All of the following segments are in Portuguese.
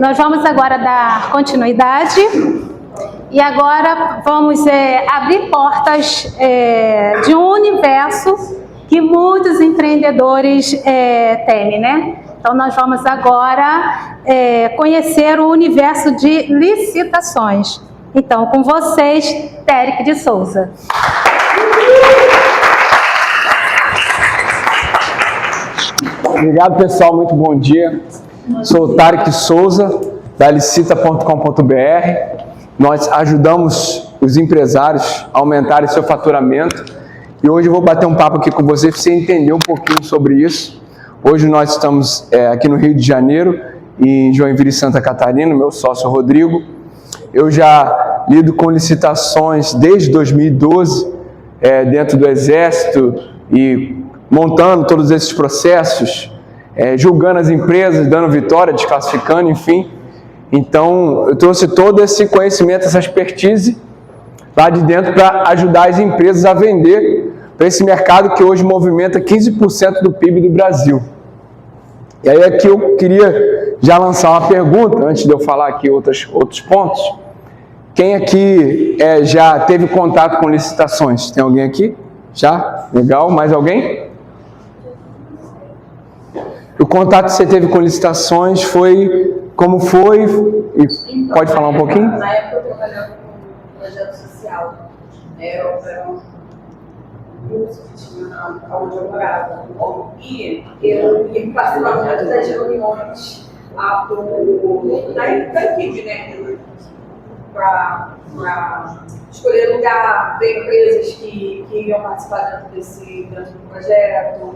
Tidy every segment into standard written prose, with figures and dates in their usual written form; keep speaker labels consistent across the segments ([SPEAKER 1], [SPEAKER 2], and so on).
[SPEAKER 1] Nós vamos agora dar continuidade e agora vamos abrir portas de um universo que muitos empreendedores temem, né? Então, nós vamos agora conhecer o universo de licitações. Então, com vocês, Téric de Souza.
[SPEAKER 2] Obrigado, pessoal. Muito bom dia. Sou o Téric de Souza, da licita.com.br. Nós ajudamos os empresários a aumentarem seu faturamento. E hoje eu vou bater um papo aqui com você para você entender um pouquinho sobre isso. Hoje nós estamos aqui no Rio de Janeiro, em Joinville, Santa Catarina, meu sócio Rodrigo. Eu já lido com licitações desde 2012, dentro do Exército, e montando todos esses processos, julgando as empresas, dando vitória, desclassificando, enfim. Então, eu trouxe todo esse conhecimento, essa expertise lá de dentro para ajudar as empresas a vender para esse mercado que hoje movimenta 15% do PIB do Brasil. E aí aqui eu queria já lançar uma pergunta, antes de eu falar aqui outros pontos. Quem aqui já teve contato com licitações? Tem alguém aqui? Já? Legal. Mais alguém? O contato que você teve com licitações foi... Como foi? E pode falar um pouquinho?
[SPEAKER 3] Na época eu trabalhava com um projeto social. Era um curso que tinha onde eu morava. E eu ia participar muito das reuniões da equipe, né? Para escolher lugar, ver empresas que iam participar dentro do projeto.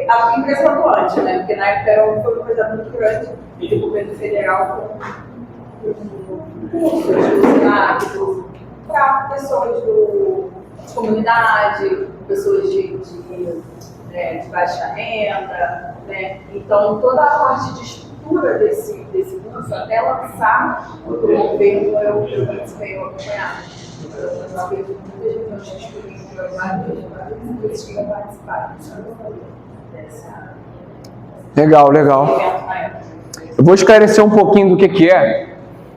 [SPEAKER 3] A empresa atuante, né? Porque na época foi um projeto muito grande e do governo federal para pessoas de comunidade, pessoas de baixa renda, né? Então toda a parte de estrutura desse curso, até lançar o governo, eu participei, eu acompanhava. Eu fiz muitas reuniões que escolhi várias empresas que iam participar dessa.
[SPEAKER 2] Legal. Eu vou esclarecer um pouquinho do que é.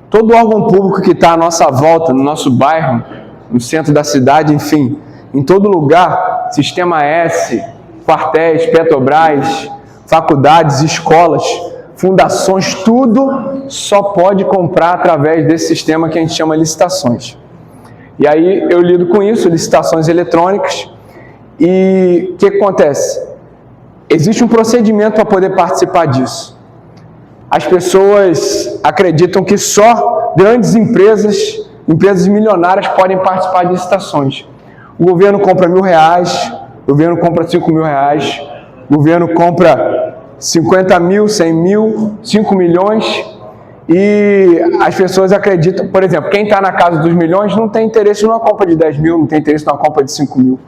[SPEAKER 2] Todo órgão público que está à nossa volta, no nosso bairro, no centro da cidade, enfim, em todo lugar, Sistema S, quartéis, Petrobras, faculdades, escolas, fundações, tudo só pode comprar através desse sistema que a gente chama de licitações. E aí eu lido com isso, licitações eletrônicas, e o que acontece? Existe um procedimento para poder participar disso. As pessoas acreditam que só grandes empresas milionárias podem participar de licitações. O governo compra R$1.000, o governo compra R$5.000, o governo compra 50 mil, 100 mil, 5 milhões, e as pessoas acreditam, por exemplo, quem está na casa dos milhões não tem interesse numa compra de 10 mil, não tem interesse numa compra de 5 mil.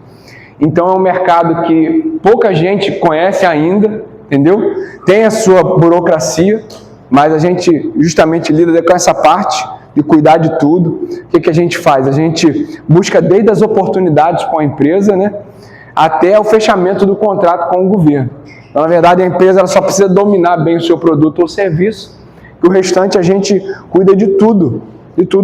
[SPEAKER 2] Então é um mercado que pouca gente conhece ainda, entendeu? Tem a sua burocracia, mas a gente justamente lida com essa parte de cuidar de tudo. O que a gente faz? A gente busca desde as oportunidades com a empresa, né, até o fechamento do contrato com o governo. Então, na verdade, a empresa ela só precisa dominar bem o seu produto ou serviço, e o restante a gente cuida de tudo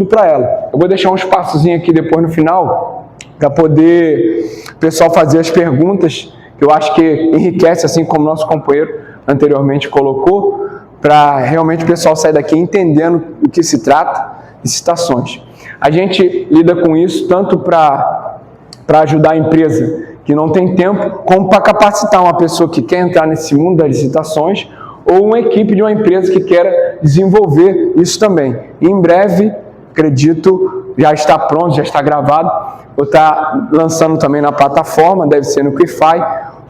[SPEAKER 2] para ela. Eu vou deixar um espaçozinho aqui depois no final, para poder o pessoal fazer as perguntas, que eu acho que enriquece, assim como o nosso companheiro anteriormente colocou, para realmente o pessoal sair daqui entendendo o que se trata de licitações. A gente lida com isso tanto para ajudar a empresa que não tem tempo, como para capacitar uma pessoa que quer entrar nesse mundo das licitações, ou uma equipe de uma empresa que quer desenvolver isso também. E em breve, acredito, já está pronto, já está gravado, vou estar lançando também na plataforma, deve ser no Quify,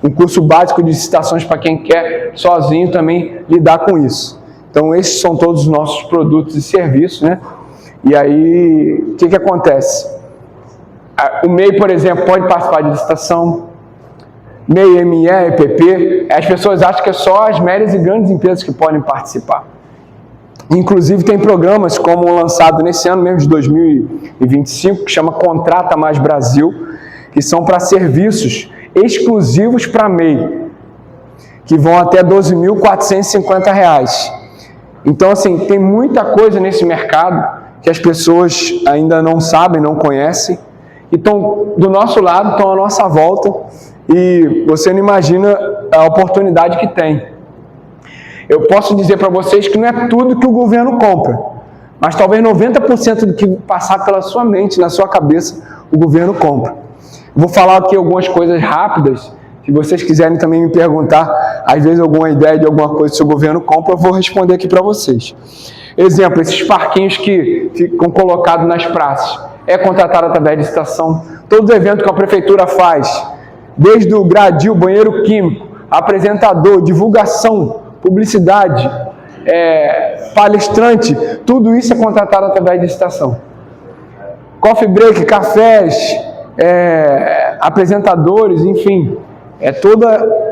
[SPEAKER 2] um curso básico de licitações para quem quer sozinho também lidar com isso. Então esses são todos os nossos produtos e serviços, né? E aí, o que acontece? O MEI, por exemplo, pode participar de licitação, MEI, ME, EPP, as pessoas acham que é só as médias e grandes empresas que podem participar. Inclusive tem programas como o lançado nesse ano mesmo de 2025, que chama Contrata Mais Brasil, que são para serviços exclusivos para MEI, que vão até R$ 12.450. Então, assim, tem muita coisa nesse mercado que as pessoas ainda não sabem, não conhecem, e estão do nosso lado, estão à nossa volta, e você não imagina a oportunidade que tem. Eu posso dizer para vocês que não é tudo que o governo compra, mas talvez 90% do que passar pela sua mente, na sua cabeça, o governo compra. Vou falar aqui algumas coisas rápidas. Se vocês quiserem também me perguntar, às vezes, alguma ideia de alguma coisa que o governo compra, eu vou responder aqui para vocês. Exemplo, esses parquinhos que ficam colocados nas praças. É contratado através de licitação. Todo evento que a prefeitura faz, desde o gradil, banheiro químico, apresentador, divulgação, publicidade, palestrante, tudo isso é contratado através de licitação. Coffee break, cafés, apresentadores, enfim,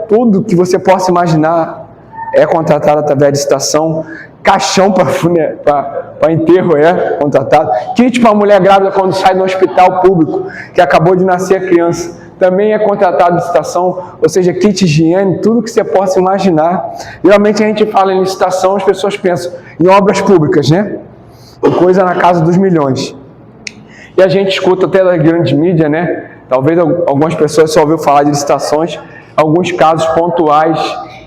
[SPEAKER 2] tudo que você possa imaginar é contratado através de licitação. Caixão para enterro é contratado. Kit para mulher grávida quando sai do hospital público, que acabou de nascer a criança, também é contratado de licitação, ou seja, kit higiene, tudo que você possa imaginar. Geralmente a gente fala em licitação, as pessoas pensam em obras públicas, né? Coisa na casa dos milhões. E a gente escuta até da grande mídia, né? Talvez algumas pessoas só ouviram falar de licitações, alguns casos pontuais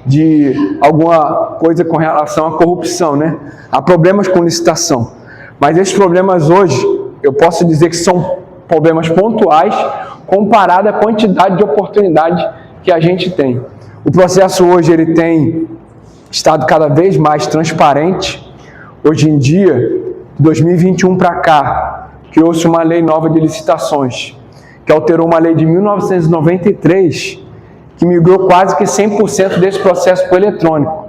[SPEAKER 2] de alguma coisa com relação à corrupção, né? Há problemas com licitação. Mas esses problemas hoje, eu posso dizer que são problemas pontuais comparado à quantidade de oportunidade que a gente tem. O processo hoje ele tem estado cada vez mais transparente. Hoje em dia, de 2021 para cá, criou-se uma lei nova de licitações, que alterou uma lei de 1993, que migrou quase que 100% desse processo para o eletrônico.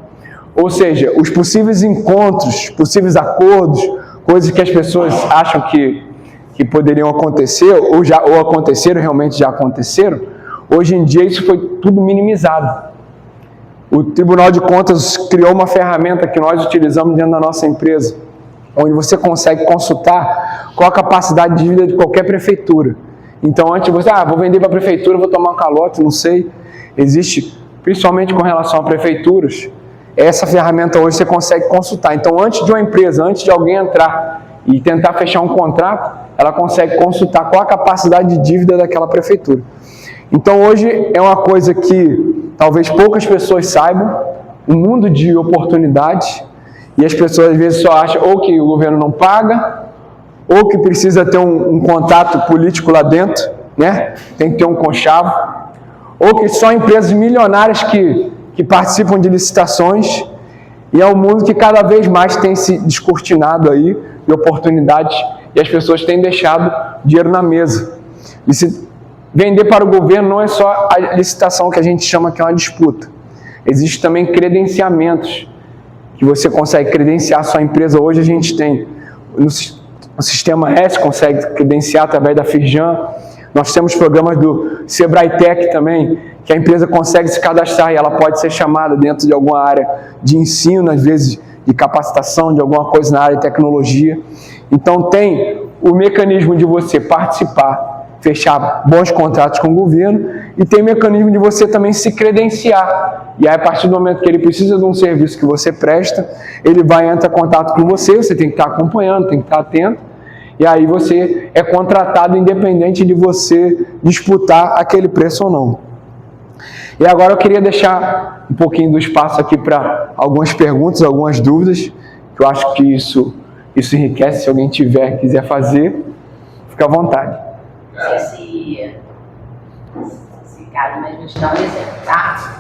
[SPEAKER 2] Ou seja, os possíveis encontros, possíveis acordos, coisas que as pessoas acham que poderiam acontecer, ou aconteceram, realmente já aconteceram, hoje em dia isso foi tudo minimizado. O Tribunal de Contas criou uma ferramenta que nós utilizamos dentro da nossa empresa, onde você consegue consultar qual a capacidade de dívida de qualquer prefeitura. Então, antes de você, vou vender para a prefeitura, vou tomar um calote, não sei. Existe, principalmente com relação a prefeituras, essa ferramenta hoje você consegue consultar. Então, antes de uma empresa, antes de alguém entrar e tentar fechar um contrato, ela consegue consultar qual a capacidade de dívida daquela prefeitura. Então, hoje é uma coisa que talvez poucas pessoas saibam, um mundo de oportunidades, e as pessoas às vezes só acham ou que o governo não paga, ou que precisa ter um contato político lá dentro, né? Tem que ter um conchavo, ou que só empresas milionárias que participam de licitações, e é um mundo que cada vez mais tem se descortinado aí de oportunidades, e as pessoas têm deixado dinheiro na mesa. Vender para o governo não é só a licitação que a gente chama que é uma disputa. Existem também credenciamentos, que você consegue credenciar a sua empresa. Hoje a gente tem, no Sistema S, consegue credenciar através da Firjan. Nós temos programas do Sebrae Tech também, que a empresa consegue se cadastrar e ela pode ser chamada dentro de alguma área de ensino, às vezes de capacitação, de alguma coisa na área de tecnologia. Então tem o mecanismo de você participar, fechar bons contratos com o governo, e tem o mecanismo de você também se credenciar. E aí, a partir do momento que ele precisa de um serviço que você presta, ele vai entrar em contato com você, você tem que estar acompanhando, tem que estar atento, e aí você é contratado independente de você disputar aquele preço ou não. E agora eu queria deixar um pouquinho do espaço aqui para algumas perguntas, algumas dúvidas, que eu acho que isso enriquece. Se alguém quiser fazer, fica à vontade.
[SPEAKER 4] Se cabe, mas vou te dar um exemplo, tá?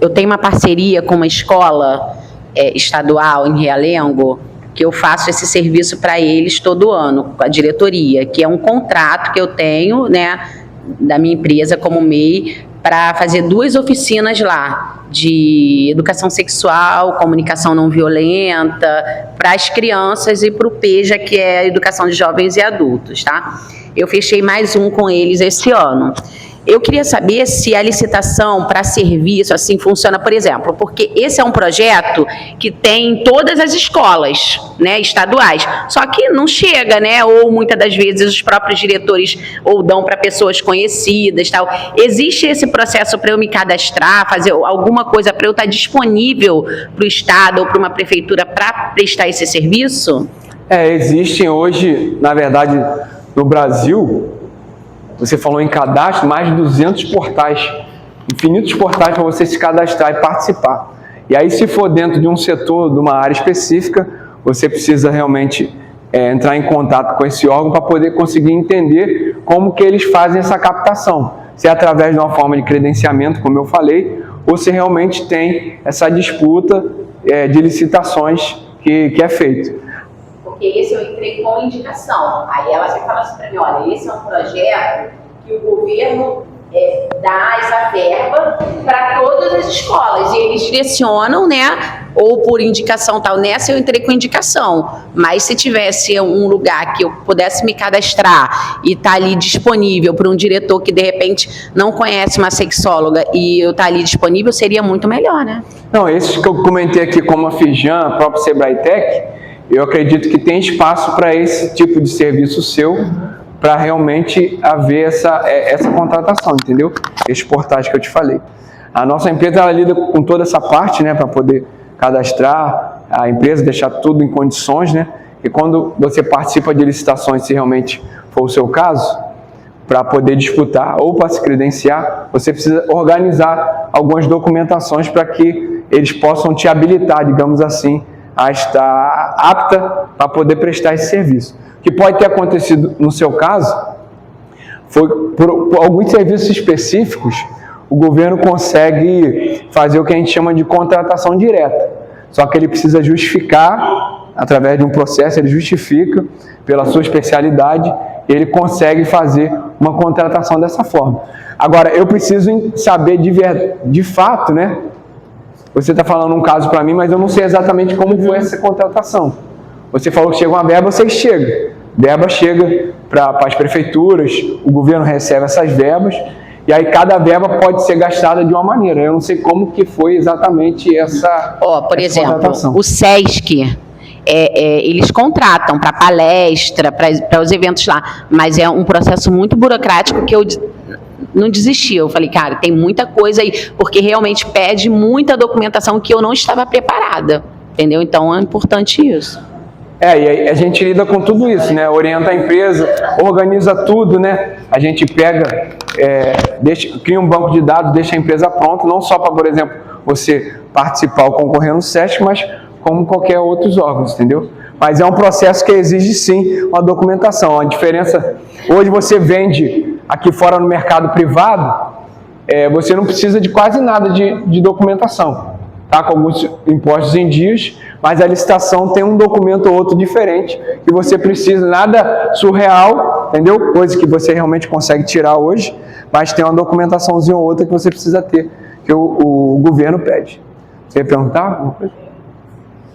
[SPEAKER 4] Eu tenho uma parceria com uma escola estadual em Realengo, que eu faço esse serviço para eles todo ano, com a diretoria, que é um contrato que eu tenho, né, da minha empresa como MEI, para fazer 2 oficinas lá, de educação sexual, comunicação não violenta, para as crianças, e para o PEJA, que é a educação de jovens e adultos, tá? Eu fechei mais um com eles esse ano. Eu queria saber se a licitação para serviço assim funciona, por exemplo, porque esse é um projeto que tem em todas as escolas, né, estaduais. Só que não chega, né? Ou muitas das vezes os próprios diretores ou dão para pessoas conhecidas, tal. Existe esse processo para eu me cadastrar, fazer alguma coisa para eu estar disponível para o estado ou para uma prefeitura para prestar esse serviço?
[SPEAKER 2] Existem hoje, na verdade, no Brasil, você falou em cadastro, mais de 200 portais, infinitos portais para você se cadastrar e participar. E aí, se for dentro de um setor, de uma área específica, você precisa realmente entrar em contato com esse órgão para poder conseguir entender como que eles fazem essa captação. Se é através de uma forma de credenciamento, como eu falei, ou se realmente tem essa disputa de licitações que é feito.
[SPEAKER 4] Porque esse eu entrei com indicação. Aí ela sempre fala assim para mim, olha, esse é um projeto que o governo dá essa verba para todas as escolas. E eles direcionam, né? Ou por indicação tal. Nessa eu entrei com indicação. Mas se tivesse um lugar que eu pudesse me cadastrar e estar ali disponível para um diretor que de repente não conhece uma sexóloga e eu estar ali disponível, seria muito melhor, né?
[SPEAKER 2] Não, esses que eu comentei aqui, como a Fijan, a própria Sebrae Tech, eu acredito que tem espaço para esse tipo de serviço seu, para realmente haver essa contratação, entendeu? Esses portais que eu te falei. A nossa empresa, ela lida com toda essa parte, né, para poder cadastrar a empresa, deixar tudo em condições, né? E quando você participa de licitações, se realmente for o seu caso, para poder disputar ou para se credenciar, você precisa organizar algumas documentações para que eles possam te habilitar, digamos assim, a estar apta para poder prestar esse serviço. O que pode ter acontecido no seu caso foi por alguns serviços específicos, o governo consegue fazer o que a gente chama de contratação direta. Só que ele precisa justificar, através de um processo, ele justifica pela sua especialidade, e ele consegue fazer uma contratação dessa forma. Agora, eu preciso saber de fato, né? Você está falando um caso para mim, mas eu não sei exatamente como foi essa contratação. Você falou que chega uma verba, eu sei que chega. Verba chega para as prefeituras, o governo recebe essas verbas, e aí cada verba pode ser gastada de uma maneira. Eu não sei como que foi exatamente essa
[SPEAKER 4] por
[SPEAKER 2] essa
[SPEAKER 4] exemplo,
[SPEAKER 2] contratação.
[SPEAKER 4] o SESC, eles contratam para palestra, para os eventos lá, mas é um processo muito burocrático que eu não desisti. Eu falei, cara, tem muita coisa aí, porque realmente pede muita documentação que eu não estava preparada, entendeu? Então é importante isso.
[SPEAKER 2] E a gente lida com tudo isso, né? Orienta a empresa, organiza tudo, né? A gente pega, cria um banco de dados, deixa a empresa pronta, não só para, por exemplo, você participar ou concorrer no SESC, mas como qualquer outros órgãos, entendeu? Mas é um processo que exige, sim, uma documentação. A diferença, hoje você vende aqui fora no mercado privado, você não precisa de quase nada de documentação, tá? Com alguns impostos em dias, mas a licitação tem um documento ou outro diferente, que você precisa, nada surreal, entendeu? Coisa que você realmente consegue tirar hoje, mas tem uma documentaçãozinha ou outra que você precisa ter, que o governo pede. Você ia perguntar alguma coisa?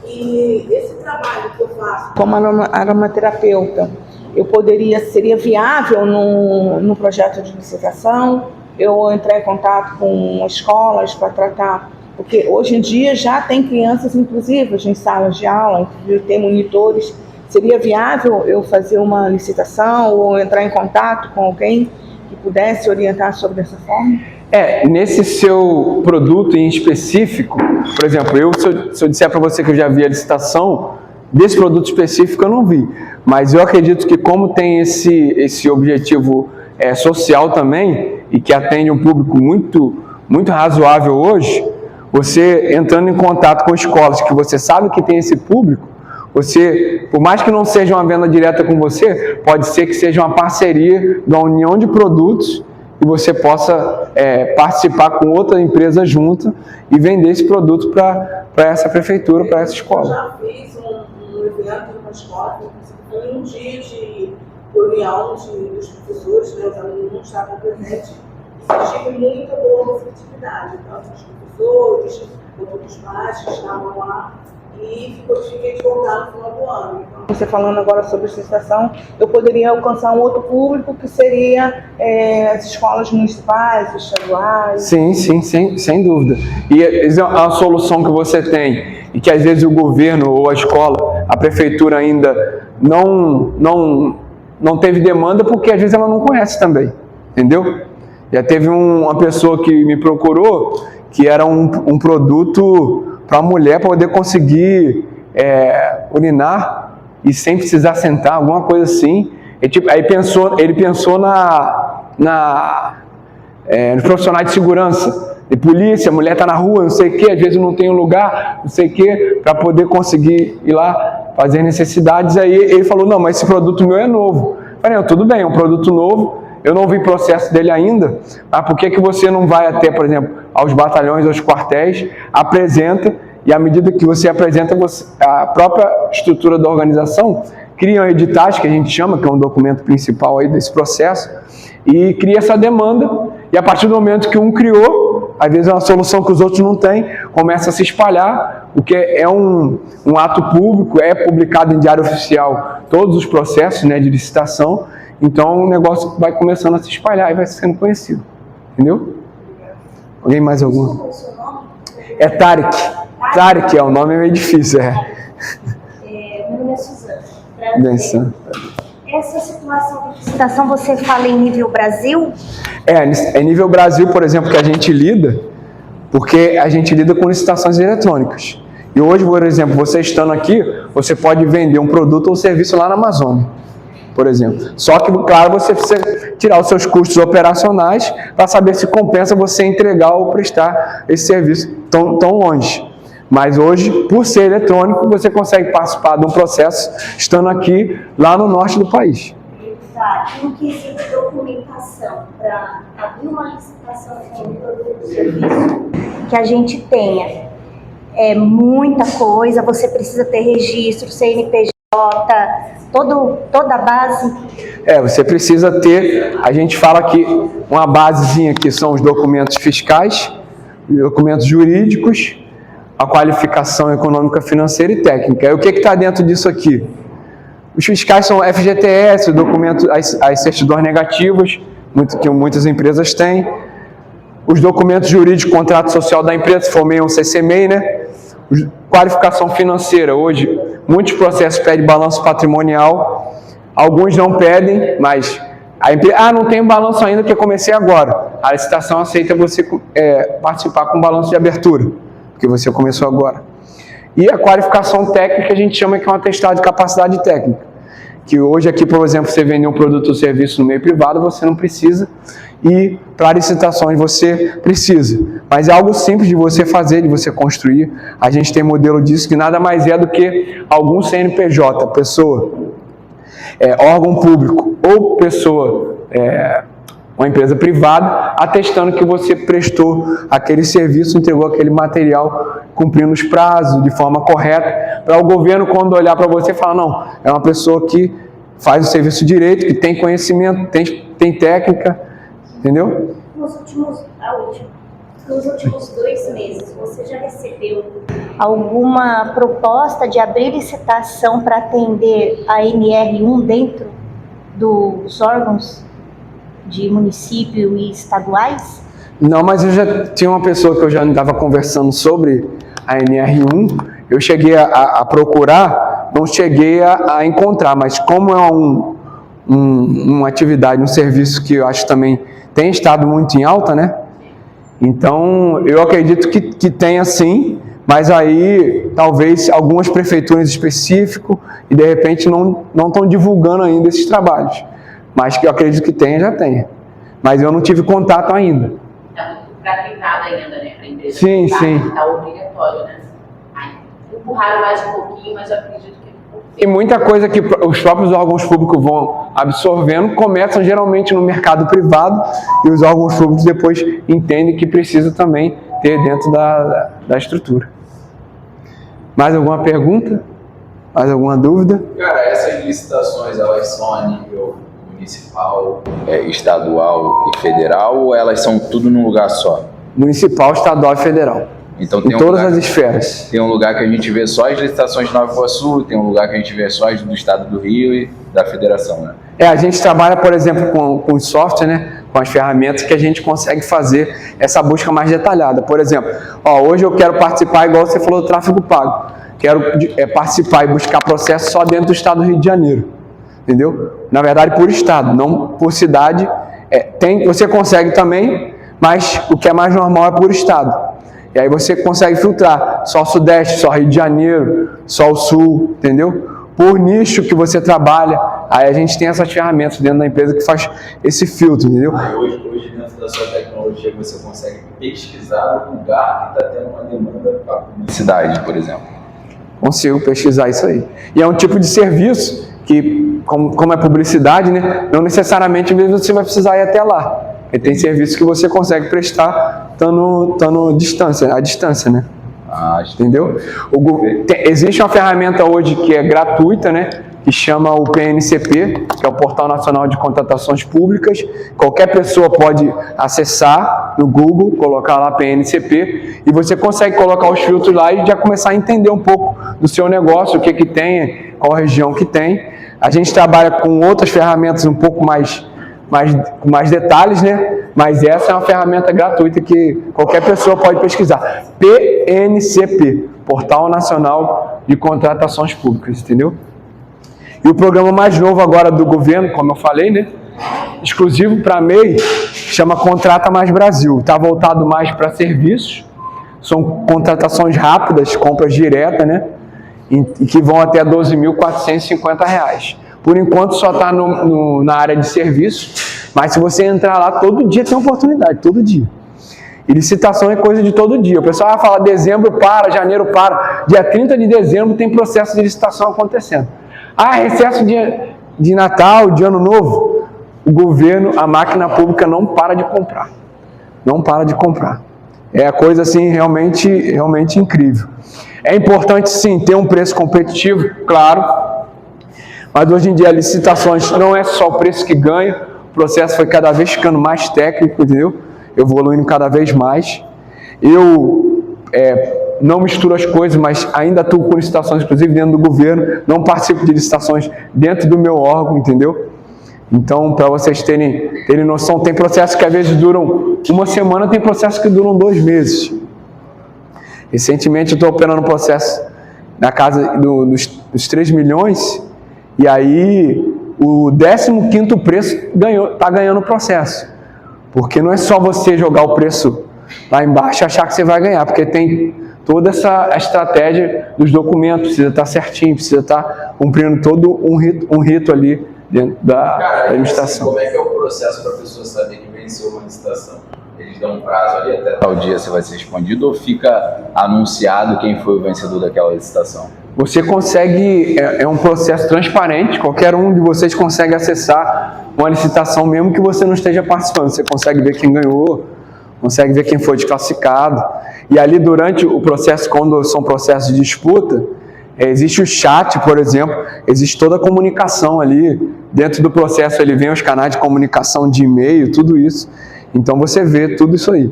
[SPEAKER 5] E esse trabalho que eu faço como aromaterapeuta, seria viável no projeto de licitação? Eu entrar em contato com escolas para tratar, porque hoje em dia já tem crianças inclusivas em salas de aula, tem monitores. Seria viável eu fazer uma licitação ou entrar em contato com alguém que pudesse orientar sobre essa forma?
[SPEAKER 2] Nesse seu produto em específico, por exemplo, se eu disser para você que eu já vi a licitação desse produto específico, eu não vi. Mas eu acredito que como tem esse objetivo social também, e que atende um público muito, muito razoável hoje, você entrando em contato com escolas que você sabe que tem esse público, você, por mais que não seja uma venda direta com você, pode ser que seja uma parceria, uma união de produtos, e você possa participar com outra empresa junto e vender esse produto para essa prefeitura, para essa escola.
[SPEAKER 5] Eu já fiz um evento numa escola, foi um dia de reunião dos professores, né, os alunos não estavam presentes, e tive muita boa receptividade, tanto dos professores, quanto dos pais que estavam lá. e fiquei de voltar no final do ano. Então, você falando agora sobre licitação, eu poderia alcançar um outro público que seria as escolas municipais, estaduais.
[SPEAKER 2] Sim, sem dúvida. E a solução que você tem, e que às vezes o governo ou a escola, a prefeitura ainda não teve demanda, porque às vezes ela não conhece também, entendeu? Já teve uma pessoa que me procurou, que era um produto para a mulher poder conseguir urinar e sem precisar sentar, alguma coisa assim. Ele pensou nos profissionais de segurança, de polícia, a mulher está na rua, não sei o que, às vezes não tem um lugar, não sei o que, para poder conseguir ir lá fazer necessidades. Aí ele falou, não, mas esse produto meu é novo. Eu falei, tudo bem, é um produto novo, eu não vi processo dele ainda, mas por que você não vai até, por exemplo, aos batalhões, aos quartéis, apresenta, e à medida que você apresenta, a própria estrutura da organização cria editais, que a gente chama, que é um documento principal aí desse processo, e cria essa demanda, e a partir do momento que um criou, às vezes é uma solução que os outros não têm, começa a se espalhar, o que é um ato público, é publicado em diário oficial todos os processos, né, de licitação, então o negócio vai começando a se espalhar e vai sendo conhecido, entendeu? Alguém mais algum? É Tarek. Tarek é o nome, é meio difícil,
[SPEAKER 6] Meu nome é Suzana. Essa situação de licitação você fala em nível Brasil?
[SPEAKER 2] É nível Brasil, por exemplo, que a gente lida, porque a gente lida com licitações eletrônicas. E hoje, por exemplo, você estando aqui, você pode vender um produto ou serviço lá na Amazônia, por exemplo. Só que, claro, você precisa tirar os seus custos operacionais para saber se compensa você entregar ou prestar esse serviço tão longe. Mas hoje, por ser eletrônico, você consegue participar de um processo estando aqui, lá no norte do país.
[SPEAKER 6] Exato. No quesito de documentação, para abrir uma licitação de um produto ou serviço que a gente tenha muita coisa, você precisa ter registro, CNPJ, toda a base.
[SPEAKER 2] Você precisa ter, a gente fala que uma basezinha que são os documentos fiscais, documentos jurídicos, a qualificação econômica, financeira e técnica. E o que está dentro disso aqui? Os fiscais são FGTS, documentos, as certidões negativas, que muitas empresas têm. Os documentos jurídicos, contrato social da empresa, se for MEI ou CCMEI, né? Qualificação financeira. Hoje, muitos processos pedem balanço patrimonial. Alguns não pedem, mas a empresa, não tem balanço ainda, porque eu comecei agora. A licitação aceita você participar com balanço de abertura, porque você começou agora. E a qualificação técnica, a gente chama que é um atestado de capacidade técnica. Que hoje aqui, por exemplo, você vender um produto ou serviço no meio privado, você não precisa. E para licitações você precisa. Mas é algo simples de você fazer, de você construir. A gente tem modelo disso que nada mais é do que algum CNPJ, pessoa, órgão público ou pessoa, uma empresa privada, atestando que você prestou aquele serviço, entregou aquele material, cumprindo os prazos de forma correta, para o governo, quando olhar para você, falar, não, é uma pessoa que faz o serviço direito, que tem conhecimento, tem técnica, entendeu?
[SPEAKER 6] Nos últimos 2 meses, você já recebeu alguma proposta de abrir licitação para atender a NR1 dentro dos órgãos de município e estaduais?
[SPEAKER 2] Não, mas eu já tinha uma pessoa que eu já estava conversando sobre a NR1, eu cheguei a procurar, não cheguei a encontrar, mas como é uma atividade, um serviço que eu acho também tem estado muito em alta, né? Então, eu acredito que tenha sim, mas aí talvez algumas prefeituras específicas e de repente não estão divulgando ainda esses trabalhos. Mas que eu acredito que tenha, já tenha. Mas eu não tive contato ainda.
[SPEAKER 4] Está muito gratuitado ainda, né, para a empresa?
[SPEAKER 2] Sim.
[SPEAKER 4] Está obrigatório, né? Empurraram mais um pouquinho, mas eu acredito que...
[SPEAKER 2] E muita coisa que os próprios órgãos públicos vão absorvendo, começam geralmente no mercado privado e os órgãos públicos depois entendem que precisa também ter dentro da estrutura. Mais alguma pergunta? Mais alguma dúvida?
[SPEAKER 7] Cara, essas licitações, elas são a nível municipal, estadual e federal, ou elas são tudo num lugar só?
[SPEAKER 2] Municipal, estadual e federal.
[SPEAKER 7] Então,
[SPEAKER 2] em todas as esferas.
[SPEAKER 7] Tem um lugar que a gente vê só as licitações de Nova Iguaçu, tem um lugar que a gente vê só as do estado do Rio e da federação, né?
[SPEAKER 2] A gente trabalha, por exemplo, com software, né? Com as ferramentas que a gente consegue fazer essa busca mais detalhada. Por exemplo, hoje eu quero participar, igual você falou, do tráfego pago. Quero participar e buscar processo só dentro do estado do Rio de Janeiro. Entendeu? Na verdade, por estado, não por cidade. Você consegue também, mas o que é mais normal é por estado. E aí você consegue filtrar só o Sudeste, só Rio de Janeiro, só o Sul, entendeu? Por nicho que você trabalha, aí a gente tem essas ferramentas dentro da empresa que faz esse filtro, entendeu?
[SPEAKER 7] Hoje dentro da sua tecnologia você consegue pesquisar o lugar que está tendo uma demanda para publicidade, por exemplo.
[SPEAKER 2] Consigo pesquisar isso aí. E é um tipo de serviço que, como é publicidade, né, não necessariamente você vai precisar ir até lá. Porque tem serviços que você consegue prestar estando à distância, né? Entendeu? Existe uma ferramenta hoje que é gratuita, né? Que chama o PNCP, que é o Portal Nacional de Contratações Públicas. Qualquer pessoa pode acessar no Google, colocar lá PNCP, e você consegue colocar os filtros lá e já começar a entender um pouco do seu negócio, o que tem, qual região que tem. A gente trabalha com outras ferramentas um pouco mais detalhes, né? Mas essa é uma ferramenta gratuita que qualquer pessoa pode pesquisar. PNCP, Portal Nacional de Contratações Públicas, entendeu? E o programa mais novo agora do governo, como eu falei, né? Exclusivo para a MEI, chama Contrata Mais Brasil. Está voltado mais para serviços. São contratações rápidas, compras diretas, né? E que vão até R$ 12.450. Por enquanto só está na área de serviço, mas se você entrar lá, todo dia tem oportunidade, todo dia. E licitação é coisa de todo dia. O pessoal vai falar dezembro para, janeiro para, dia 30 de dezembro tem processo de licitação acontecendo. Recesso de Natal, de Ano Novo, o governo, a máquina pública não para de comprar. Não para de comprar. É a coisa assim realmente incrível. É importante sim ter um preço competitivo, claro. Mas hoje em dia, licitações não é só o preço que ganha, o processo foi cada vez ficando mais técnico, entendeu? Evoluindo cada vez mais. Eu não misturo as coisas, mas ainda atuo com licitações, inclusive dentro do governo, não participo de licitações dentro do meu órgão, entendeu? Então, para vocês terem noção, tem processos que às vezes duram uma semana, tem processos que duram 2 meses. Recentemente eu estou operando um processo na casa dos 3 milhões, e aí o 15º preço está ganhando o processo. Porque não é só você jogar o preço lá embaixo e achar que você vai ganhar, porque tem toda essa estratégia dos documentos, precisa estar certinho, precisa estar cumprindo todo um rito ali dentro da administração.
[SPEAKER 7] Como é que é o processo para a pessoa saber que venceu uma licitação? Eles dão um prazo ali até tal dia você vai ser respondido ou fica anunciado quem foi o vencedor daquela licitação?
[SPEAKER 2] Você consegue, é um processo transparente, qualquer um de vocês consegue acessar uma licitação mesmo que você não esteja participando. Você consegue ver quem ganhou, consegue ver quem foi desclassificado. E ali durante o processo, quando são processos de disputa, existe o chat, por exemplo, existe toda a comunicação ali. Dentro do processo ele vem os canais de comunicação de e-mail, tudo isso. Então você vê tudo isso aí.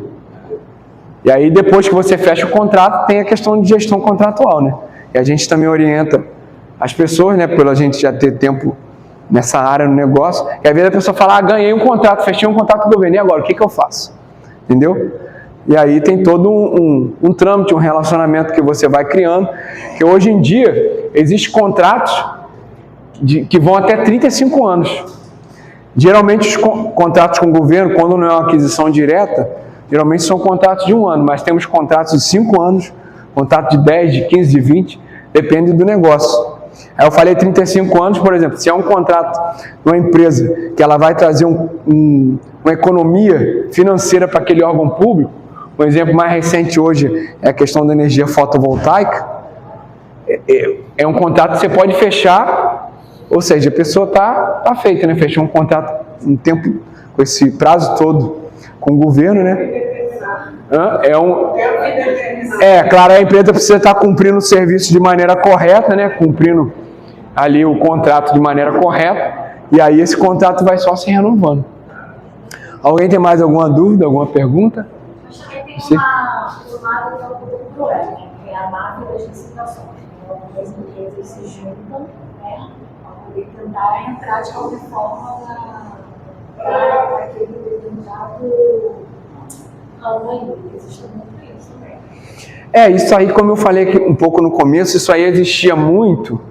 [SPEAKER 2] E aí depois que você fecha o contrato, tem a questão de gestão contratual, né? E a gente também orienta as pessoas, né, pela gente já ter tempo nessa área, no negócio, e às vezes a pessoa fala, ganhei um contrato, fechei um contrato com o governo, e agora, o que eu faço? Entendeu? E aí tem todo um trâmite, um relacionamento que você vai criando, que hoje em dia existem contratos que vão até 35 anos. Geralmente os contratos com o governo, quando não é uma aquisição direta, geralmente são contratos de 1 ano, mas temos contratos de 5 anos, contrato de 10, de 15, de 20, depende do negócio. Aí eu falei 35 anos, por exemplo, se é um contrato de uma empresa que ela vai trazer uma economia financeira para aquele órgão público, um exemplo mais recente hoje é a questão da energia fotovoltaica, é um contrato que você pode fechar, ou seja, a pessoa está feita, né? Fechou um contrato um tempo, com esse prazo todo com o governo, né? Claro, a empresa precisa estar cumprindo o serviço de maneira correta, né? Cumprindo ali o contrato de maneira correta, e aí esse contrato vai só se renovando. Alguém tem mais alguma dúvida, alguma pergunta?
[SPEAKER 8] Tem uma
[SPEAKER 6] do lado tem um problema, que é a máfia das licitações. Então, as empresas se juntam, né, para poder tentar entrar de qualquer forma naquele determinado ramo aí. Existe muito isso também.
[SPEAKER 2] Isso aí, como eu falei aqui um pouco no começo, isso aí existia muito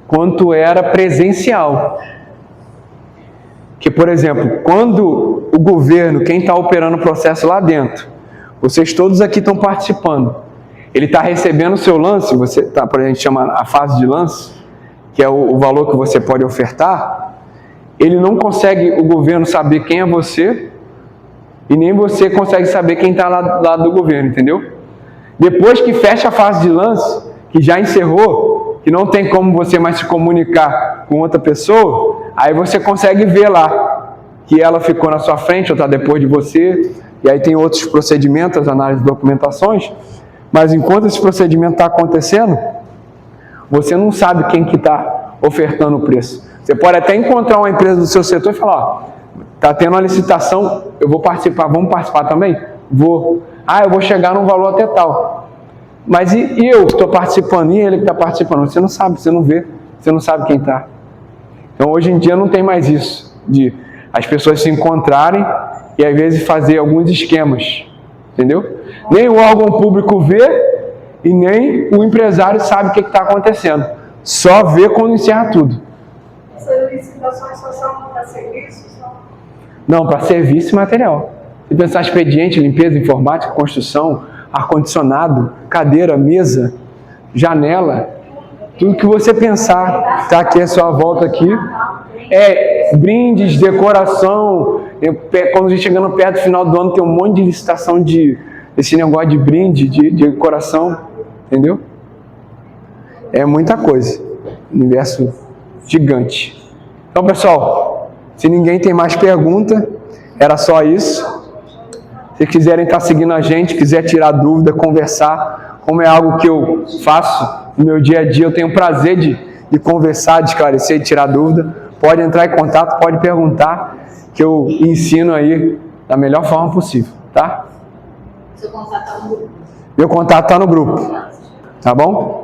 [SPEAKER 2] quando era presencial. Que, por exemplo, quando o governo, quem está operando o processo lá dentro, vocês todos aqui estão participando, ele está recebendo o seu lance, você tá, por exemplo, chama a fase de lance, que é o valor que você pode ofertar, ele não consegue, o governo, saber quem é você, e nem você consegue saber quem está lá do governo, entendeu? Depois que fecha a fase de lance, que já encerrou, que não tem como você mais se comunicar com outra pessoa, aí você consegue ver lá que ela ficou na sua frente ou está depois de você, e aí tem outros procedimentos, análise de documentações, mas enquanto esse procedimento está acontecendo, você não sabe quem que está ofertando o preço. Você pode até encontrar uma empresa do seu setor e falar, ó, está tendo uma licitação, eu vou participar, vamos participar também? Vou. Eu vou chegar num valor até tal. Mas e eu que estou participando, e ele que está participando? Você não sabe, você não vê, você não sabe quem está. Então hoje em dia não tem mais isso, de as pessoas se encontrarem e às vezes fazer alguns esquemas, entendeu? Nem o órgão público vê e nem o empresário sabe o que está acontecendo. Só vê quando encerra tudo.
[SPEAKER 3] Essas licitações só são para serviços?
[SPEAKER 2] Não, para serviço e material. Se pensar expediente, limpeza, informática, construção, ar-condicionado, cadeira, mesa, janela, tudo que você pensar, está aqui à sua volta aqui. Brindes, decoração. Quando a gente chegando perto do final do ano, tem um monte de licitação desse negócio de brinde, de decoração, entendeu? É muita coisa. Universo gigante. Então, pessoal, se ninguém tem mais pergunta, era só isso. Se quiserem estar seguindo a gente, quiser tirar dúvida, conversar, como é algo que eu faço no meu dia a dia, eu tenho o prazer de conversar, de esclarecer, de tirar dúvida, pode entrar em contato, pode perguntar, que eu ensino aí da melhor forma possível, tá?
[SPEAKER 3] Seu contato está no grupo.
[SPEAKER 2] Meu contato está no grupo, tá bom?